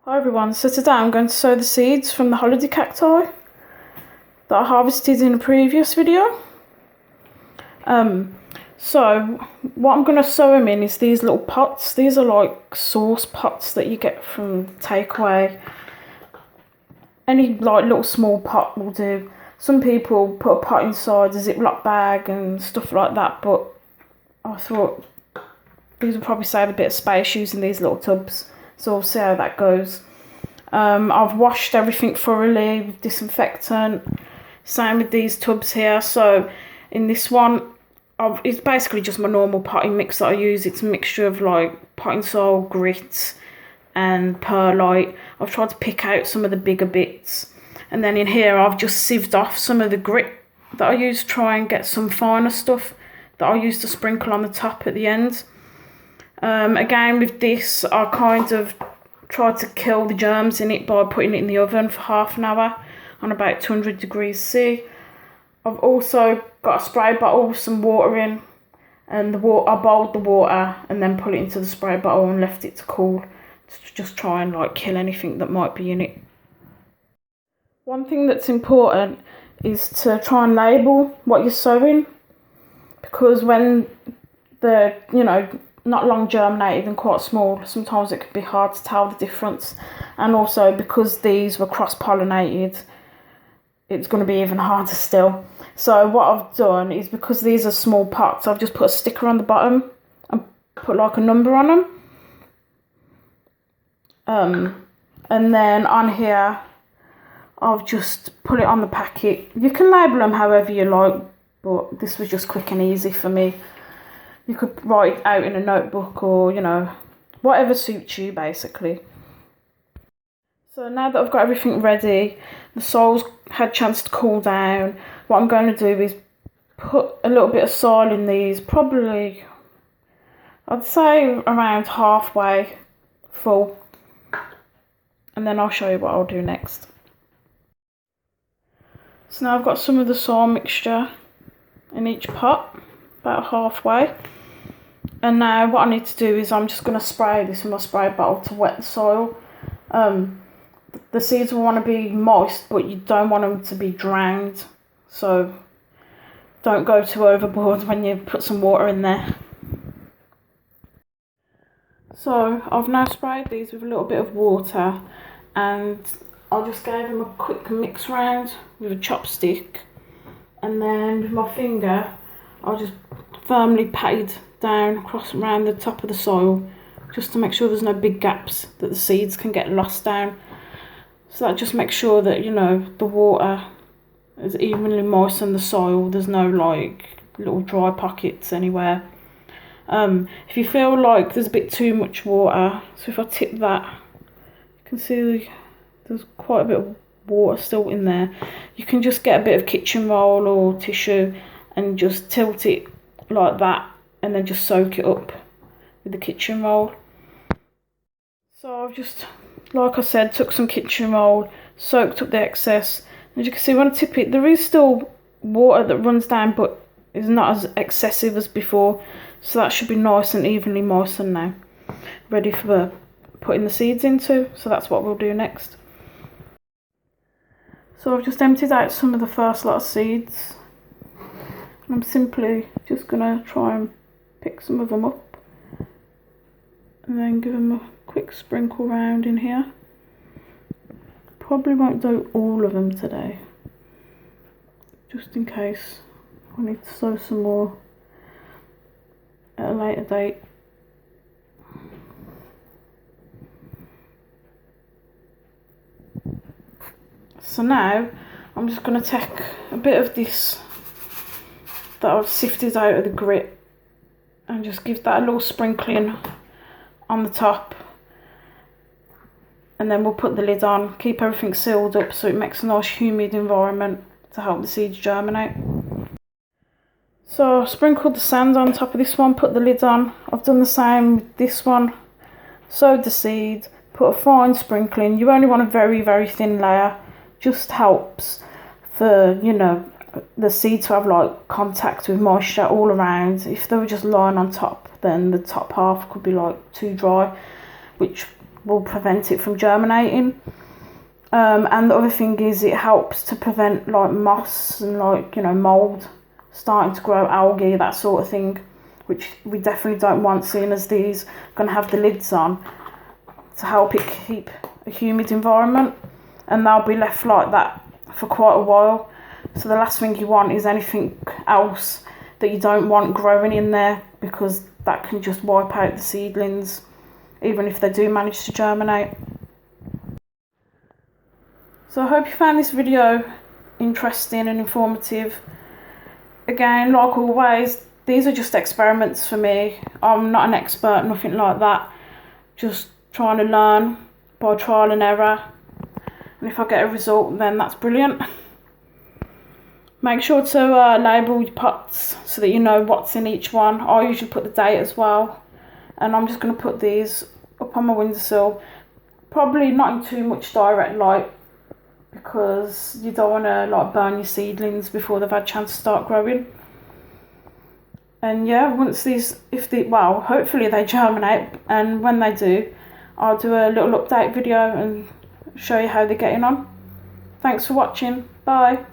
Hi everyone, so today I'm going to sow the seeds from the holiday cacti that I harvested in a previous video. So what I'm going to sow them in is these little pots. These are like sauce pots that you get from takeaway. Any like little small pot will do. Some people put a pot inside a Ziploc bag and stuff like that, but I thought these would probably save a bit of space using these little tubs. So we'll see how that goes. I've washed everything thoroughly with disinfectant. Same with these tubs here. So in this one, it's basically just my normal potting mix that I use. It's a mixture of like potting soil, grit and perlite. I've tried to pick out some of the bigger bits. And then in here I've just sieved off some of the grit that I use to try and get some finer stuff that I use to sprinkle on the top at the end. Again with this, I kind of tried to kill the germs in it by putting it in the oven for half an hour on about 200 degrees C. I've also got a spray bottle with some water in, and I boiled the water and then put it into the spray bottle and left it to cool to just try and like kill anything that might be in it. One thing that's important is to try and label what you're sowing, because when they're, not long germinated and quite small, sometimes it can be hard to tell the difference. And also because these were cross-pollinated, it's going to be even harder still. So what I've done is, because these are small pots, I've just put a sticker on the bottom and put like a number on them. And then on here I've just put it on the packet. You can label them however you like, but this was just quick and easy for me. You could write it out in a notebook or, whatever suits you basically. So now that I've got everything ready, the soil's had a chance to cool down, what I'm going to do is put a little bit of soil in these, probably, I'd say around halfway full. And then I'll show you what I'll do next. So now I've got some of the soil mixture in each pot, about halfway. And now what I need to do is I'm just going to spray this with my spray bottle to wet the soil. The seeds will want to be moist, but you don't want them to be drowned. So don't go too overboard when you put some water in there. So I've now sprayed these with a little bit of water, and I just gave them a quick mix round with a chopstick, and then with my finger I just firmly patted down across around the top of the soil, just to make sure there's no big gaps that the seeds can get lost down. So that just makes sure that the water is evenly moist on the soil. There's no like little dry pockets anywhere. If you feel like there's a bit too much water, so if I tip that, you can see there's quite a bit of water still in there. You can just get a bit of kitchen roll or tissue and just tilt it like that, and then just soak it up with the kitchen roll. So I've just, like I said, took some kitchen roll, soaked up the excess. As you can see, when I tip it, there is still water that runs down, but it's not as excessive as before. So that should be nice and evenly moistened now, ready for putting the seeds into. So that's what we'll do next. So I've just emptied out some of the first lot of seeds. I'm simply just going to try and pick some of them up and then give them a quick sprinkle round in here. Probably won't do all of them today, just in case I need to sow some more at a later date. So now I'm just going to take a bit of this that I've sifted out of the grit and just give that a little sprinkling on the top, and then we'll put the lid on, keep everything sealed up so it makes a nice humid environment to help the seeds germinate. So I've sprinkled the sand on top of this one, put the lid on. I've done the same with this one, sowed the seed, put a fine sprinkling. You only want a very, very thin layer, just helps for, the seeds to have like contact with moisture all around. If they were just lying on top, then the top half could be like too dry, which will prevent it from germinating. And the other thing is it helps to prevent like moss and like, you know, mould starting to grow, algae, that sort of thing, which we definitely don't want, seeing as these are going to have the lids on to help it keep a humid environment, and they'll be left like that for quite a while. So the last thing you want is anything else that you don't want growing in there, because that can just wipe out the seedlings even if they do manage to germinate. So I hope you found this video interesting and informative. Again, like always, these are just experiments for me. I'm not an expert, nothing like that. Just trying to learn by trial and error. And if I get a result, then that's brilliant. Make sure to label your pots so that you know what's in each one. I usually put the date as well. And I'm just going to put these up on my windowsill. Probably not in too much direct light, because you don't want to like burn your seedlings before they've had a chance to start growing. And yeah, once these, well, hopefully they germinate, and when they do, I'll do a little update video and show you how they're getting on. Thanks for watching. Bye.